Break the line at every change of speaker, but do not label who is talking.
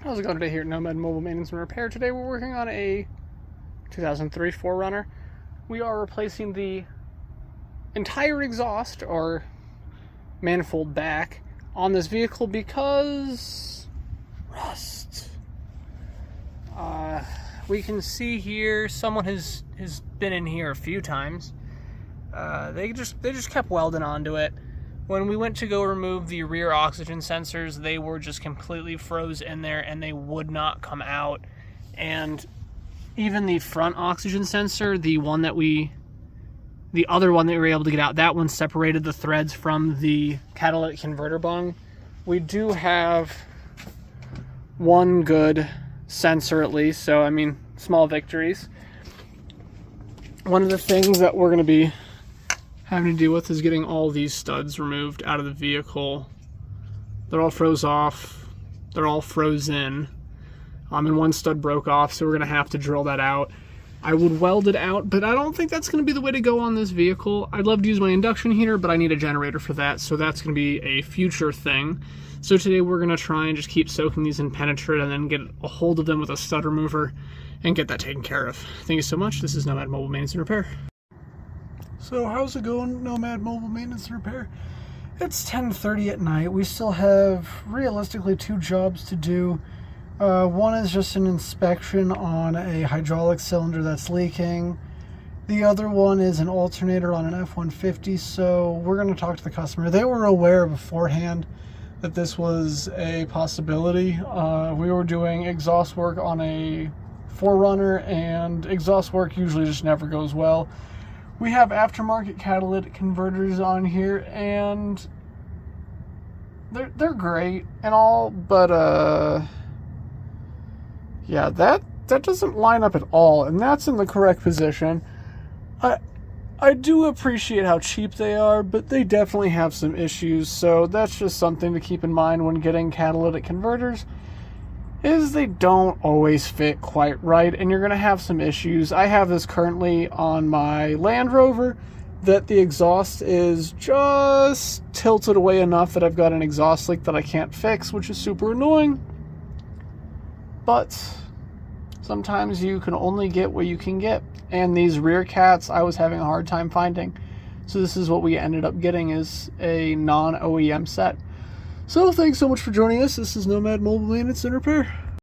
How's it going today here at Nomad Mobile Maintenance and Repair? Today we're working on a 2003 4runner. We are replacing the entire exhaust or manifold back on this vehicle because rust. We can see here someone has been in here a few times. They just kept welding onto it. When we went to go remove the rear oxygen sensors, they were just completely froze in there and they would not come out. And even the front oxygen sensor, the other one that we were able to get out, that one separated the threads from the catalytic converter bung. We do have one good sensor at least, so I mean, small victories. One of the things that we're going to be having to deal with is getting all these studs removed out of the vehicle. They're all froze off, they're all frozen, and one stud broke off, so we're going to have to drill that out. I would weld it out, but I don't think that's going to be the way to go on this vehicle. I'd love to use my induction heater, but I need a generator for that, so that's going to be a future thing. So today we're going to try and just keep soaking these in penetrate and then get a hold of them with a stud remover and get that taken care of. Thank you so much. This is Nomad Mobile Maintenance and Repair.
So how's it going, Nomad Mobile Maintenance and Repair? It's 10:30 at night. We still have realistically 2 jobs to do. One is just an inspection on a hydraulic cylinder that's leaking. The other one is an alternator on an F-150, so we're going to talk to the customer. They were aware beforehand that this was a possibility. We were doing exhaust work on a 4runner, and exhaust work usually just never goes well. We have aftermarket catalytic converters on here, and they're great and all, but yeah, that doesn't line up at all, and that's in the correct position. I do appreciate how cheap they are, but they definitely have some issues, so that's just something to keep in mind when getting catalytic converters, is they don't always fit quite right, and you're going to have some issues. I have this currently on my Land Rover that the exhaust is just tilted away enough that I've got an exhaust leak that I can't fix, which is super annoying. But sometimes you can only get what you can get, and these rear cats I was having a hard time finding. So this is what we ended up getting, is a non-OEM set. So thanks so much for joining us. This is Nomad Mobile Maintenance and Repair.